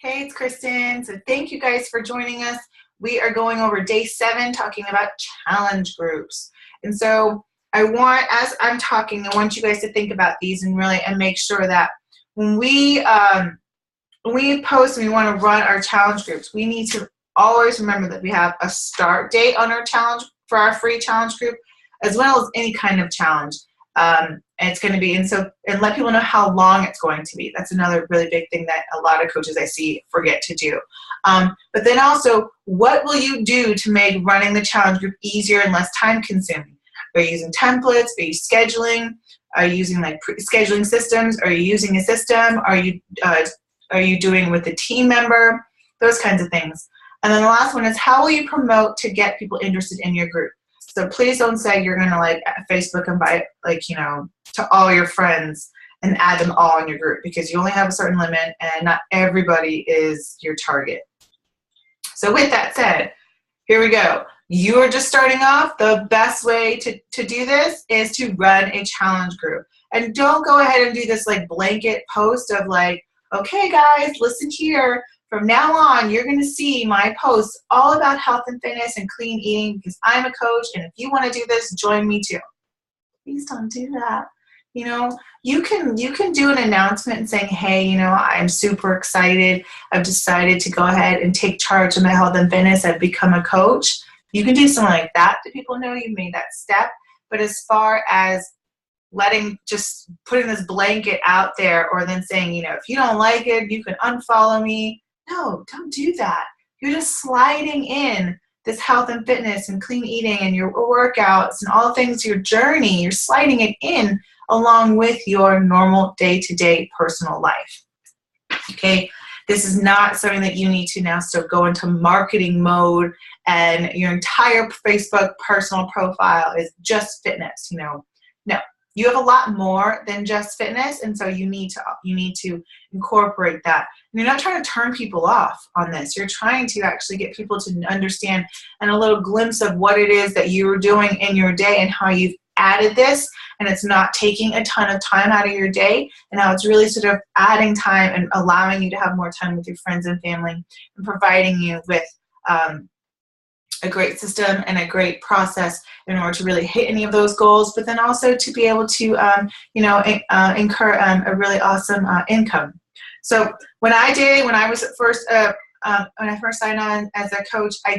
Hey, it's Kristen. So thank you guys for joining us. We are going over day 7, talking about challenge groups. And so as I'm talking, I want you guys to think about these and make sure that when we post and we want to run our challenge groups, we need to always remember that we have a start date on our challenge for our free challenge group, as well as any kind of challenge. And it's going to be, and let people know how long it's going to be. That's another really big thing that a lot of coaches I see forget to do. But then also, what will you do to make running the challenge group easier and less time consuming? Are you using templates? Are you scheduling? Are you using scheduling systems? Are you using a system? Are you doing with a team member? Those kinds of things. And then the last one is, how will you promote to get people interested in your group? So please don't say you're going to Facebook invite to all your friends and add them all in your group, because you only have a certain limit and not everybody is your target. So with that said, here we go. You are just starting off. The best way to do this is to run a challenge group. And don't go ahead and do this blanket post of okay guys, listen here. From now on, you're going to see my posts all about health and fitness and clean eating, because I'm a coach, and if you want to do this, join me too. Please don't do that. You can do an announcement and saying, hey, I'm super excited. I've decided to go ahead and take charge of my health and fitness. I've become a coach. You can do something like that to people know you made that step. But as far as just putting this blanket out there, or then saying, if you don't like it, you can unfollow me. No, don't do that. You're just sliding in this health and fitness and clean eating and your workouts and all things, your journey. You're sliding it in along with your normal day-to-day personal life. Okay? This is not something that you need to now still go into marketing mode and your entire Facebook personal profile is just fitness, No. You have a lot more than just fitness, and so you need to incorporate that. And you're not trying to turn people off on this. You're trying to actually get people to understand and a little glimpse of what it is that you're doing in your day and how you've added this, and it's not taking a ton of time out of your day, and how it's really sort of adding time and allowing you to have more time with your friends and family, and providing you with a great system and a great process in order to really hit any of those goals, but then also to be able to, incur a really awesome income. So when I first signed on as a coach, I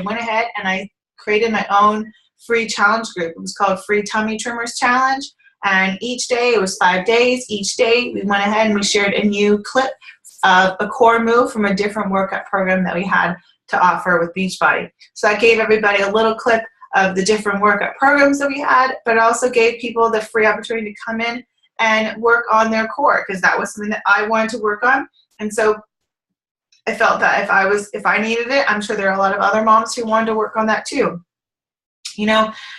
went ahead and I created my own free challenge group. It was called Free Tummy Trimmers Challenge. And each day, it was 5 days. Each day we went ahead and we shared a new clip of a core move from a different workout program that we had to offer with Beachbody. So I gave everybody a little clip of the different workout programs that we had, but also gave people the free opportunity to come in and work on their core, because that was something that I wanted to work on. And so I felt that if I needed it, I'm sure there are a lot of other moms who wanted to work on that too.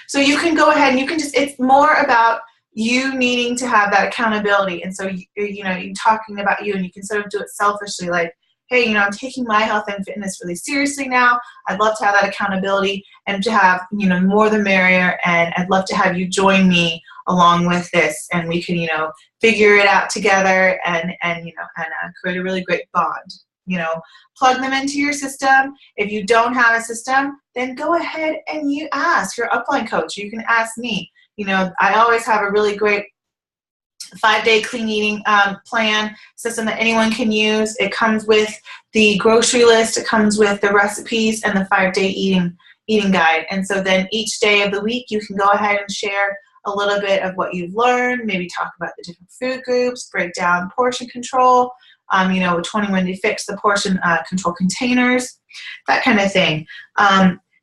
So you can go ahead and it's more about you needing to have that accountability. And so, you're talking about you, and you can sort of do it selfishly, hey, I'm taking my health and fitness really seriously now. I'd love to have that accountability and to have, more the merrier. And I'd love to have you join me along with this, and we can, figure it out together and create a really great bond. Plug them into your system. If you don't have a system, then go ahead and you ask your upline coach. You can ask me. I always have a really great 5-day clean eating plan system that anyone can use. It comes with the grocery list, it comes with the recipes, and the 5-day eating guide. And so then each day of the week, you can go ahead and share a little bit of what you've learned, maybe talk about the different food groups, break down portion control, 21 Day Fix, the portion control containers, that kind of thing.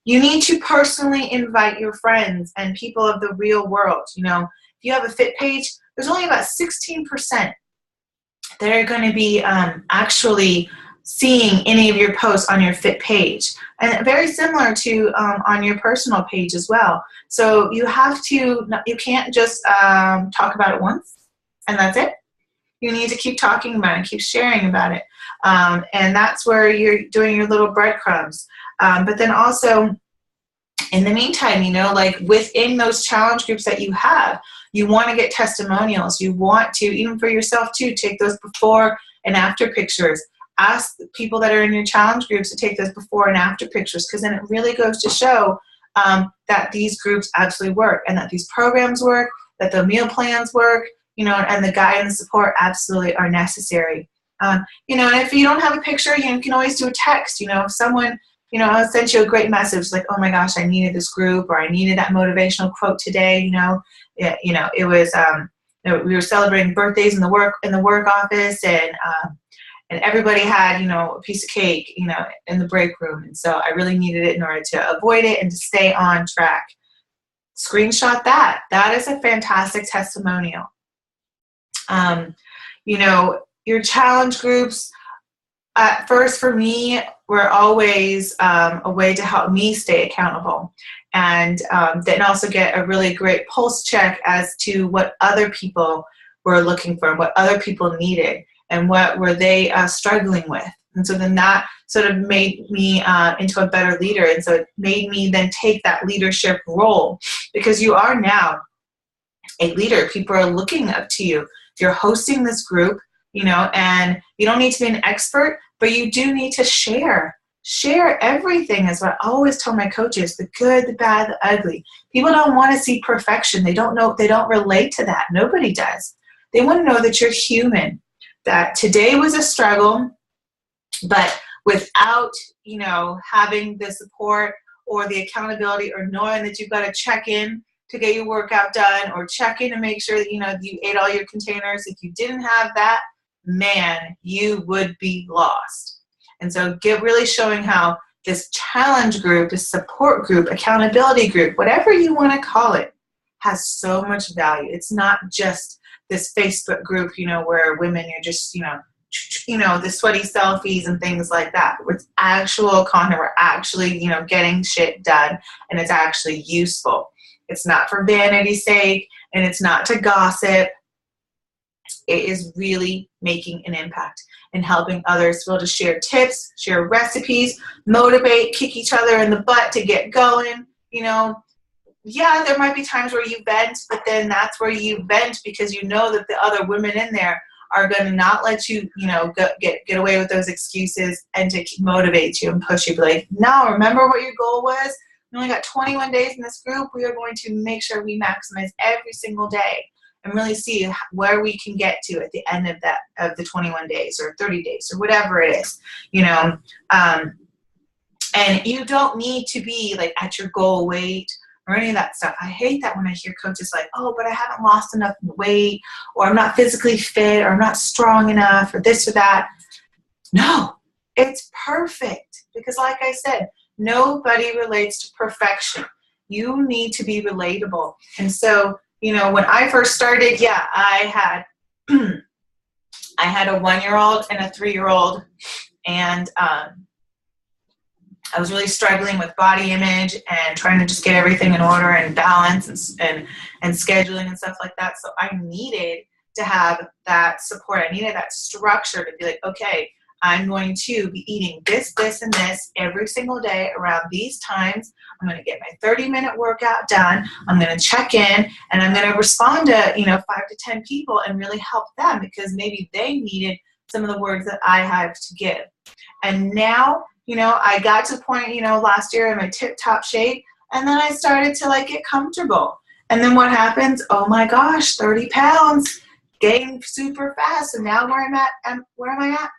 You need to personally invite your friends and people of the real world. If you have a fit page, there's only about 16% that are going to be actually seeing any of your posts on your fit page. And very similar to on your personal page as well. So you can't just talk about it once and that's it. You need to keep talking about it, keep sharing about it. And that's where you're doing your little breadcrumbs. But then also, in the meantime, within those challenge groups that you have, you want to get testimonials. You want to, even for yourself too, take those before and after pictures ask the people that are in your challenge groups to take those before and after pictures, because then it really goes to show that these groups absolutely work, and that these programs work, that the meal plans work, you know, and the guidance and support absolutely are necessary. You know, and if you don't have a picture, you can always do a text. You know, if someone, you know, sent you a great message like, oh my gosh, I needed this group, or I needed that motivational quote today, you know, it was, you know, we were celebrating birthdays in the work office, and everybody had, you know, a piece of cake, you know, in the break room. And so I really needed it in order to avoid it and to stay on track. Screenshot that. That is a fantastic testimonial. You know, your challenge groups, at first for me, were always a way to help me stay accountable, and then also get a really great pulse check as to what other people were looking for, and what other people needed, and what were they struggling with. And so then that sort of made me into a better leader. And so it made me then take that leadership role, because you are now a leader. People are looking up to you. You're hosting this group, you know, and you don't need to be an expert, but you do need to share. Share everything is what I always tell my coaches, the good, the bad, the ugly. People don't want to see perfection. They don't know, they don't relate to that. Nobody does. They want to know that you're human, that today was a struggle, but without, you know, having the support or the accountability, or knowing that you've got to check in to get your workout done, or check in to make sure that, you know, you ate all your containers. If you didn't have that, man, you would be lost. And so really showing how this challenge group, this support group, accountability group, whatever you want to call it, has so much value. It's not just this Facebook group, you know, where women are just, you know, the sweaty selfies and things like that. It's actual content. We're actually, you know, getting shit done, and it's actually useful. It's not for vanity's sake, and it's not to gossip. It is really making an impact and helping others be able to share tips, share recipes, motivate, kick each other in the butt to get going. You know, yeah, there might be times where you vent, but then that's where you vent because you know that the other women in there are going to not let you, you know, get away with those excuses, and to motivate you and push you. Be like, no, remember what your goal was? We only got 21 days in this group. We are going to make sure we maximize every single day, and really see where we can get to at the end of the 21 days or 30 days or whatever it is, you know. And you don't need to be like at your goal weight or any of that stuff. I hate that when I hear coaches like, oh, but I haven't lost enough weight, or I'm not physically fit, or I'm not strong enough, or this or that. No, it's perfect, because like I said, nobody relates to perfection. You need to be relatable. And so, you know, when I first started, yeah, I had a 1-year-old and a 3-year-old, and I was really struggling with body image and trying to just get everything in order and balance and scheduling and stuff like that. So I needed to have that support. I needed that structure to be like, okay, I'm going to be eating this, this, and this every single day around these times. I'm going to get my 30-minute workout done. I'm going to check in, and I'm going to respond to, you know, 5 to 10 people and really help them, because maybe they needed some of the words that I have to give. And now, you know, I got to the point, you know, last year in my tip-top shape, and then I started to like get comfortable. And then what happens? Oh my gosh, 30 pounds, gained super fast. And now where am I at?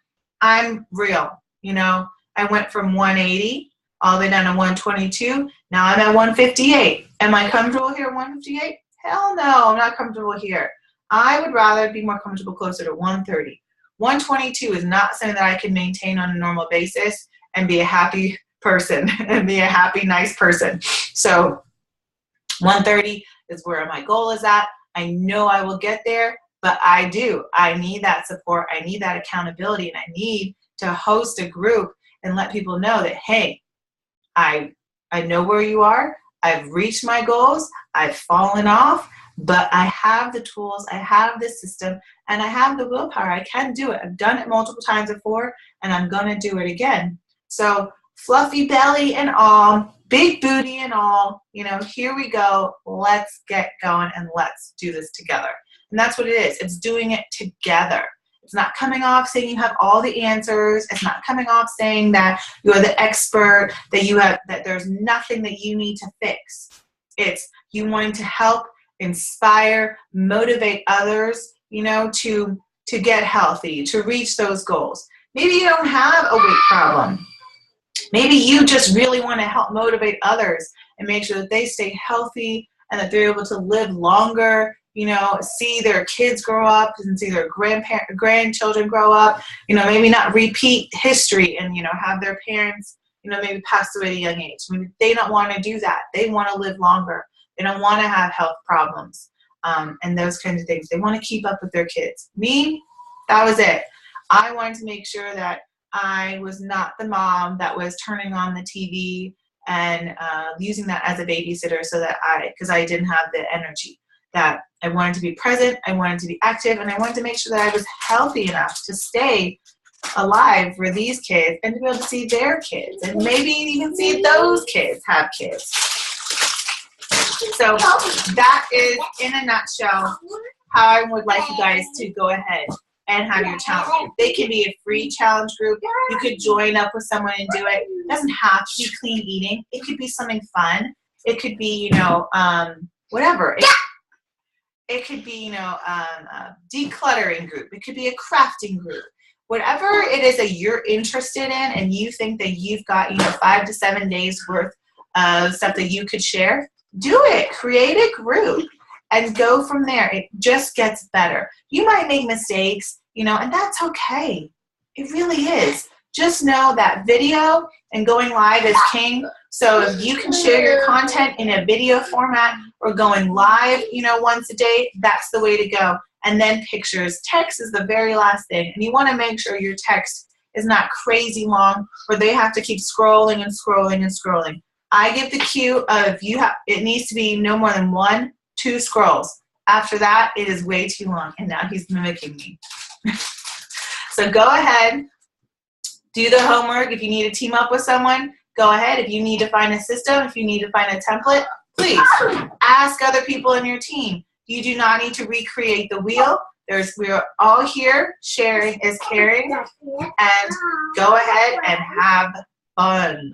I'm real. You know, I went from 180 all the way down to 122. Now I'm at 158. Am I comfortable here at 158? Hell no, I'm not comfortable here. I would rather be more comfortable closer to 130. 122 is not something that I can maintain on a normal basis and be a happy person and be a happy, nice person. So 130 is where my goal is at. I know I will get there, but I need that support. I need that accountability, and I need to host a group and let people know that, hey, I know where you are. I've reached my goals. I've fallen off, but I have the tools. I have the system, and I have the willpower. I can do it. I've done it multiple times before, and I'm going to do it again. So fluffy belly and all, big booty and all, you know, here we go. Let's get going, and let's do this together. And that's what it is. It's doing it together. It's not coming off saying you have all the answers. It's not coming off saying that you're the expert, that there's nothing that you need to fix. It's you wanting to help, inspire, motivate others, you know, to get healthy, to reach those goals. Maybe you don't have a weight problem. Maybe you just really want to help motivate others and make sure that they stay healthy and that they're able to live longer, you know, see their kids grow up and see their grandchildren grow up, you know, maybe not repeat history and, you know, have their parents, you know, maybe pass away at a young age. Maybe they don't want to do that. They want to live longer. They don't want to have health problems and those kinds of things. They want to keep up with their kids. Me, that was it. I wanted to make sure that I was not the mom that was turning on the TV and using that as a babysitter so that because I didn't have the energy. That I wanted to be present, I wanted to be active, and I wanted to make sure that I was healthy enough to stay alive for these kids and to be able to see their kids and maybe even see those kids have kids. So that is, in a nutshell, how I would like you guys to go ahead and have your challenge group. They can be a free challenge group. You could join up with someone and do it. It doesn't have to be clean eating. It could be something fun. It could be, you know, whatever. It could be, you know, a decluttering group. It could be a crafting group. Whatever it is that you're interested in and you think that you've got, you know, 5 to 7 days worth of stuff that you could share, do it. Create a group and go from there. It just gets better. You might make mistakes, you know, and that's okay. It really is. Just know that video and going live is king. So if you can share your content in a video format or going live, you know, once a day, that's the way to go. And then pictures. Text is the very last thing. And you want to make sure your text is not crazy long where they have to keep scrolling and scrolling and scrolling. I give the cue of it needs to be no more than 1, 2 scrolls. After that, it is way too long. And now he's mimicking me. So go ahead. Do the homework. If you need to team up with someone, go ahead. If you need to find a system, if you need to find a template, please ask other people in your team. You do not need to recreate the wheel. We're all here. Sharing is caring. And go ahead and have fun.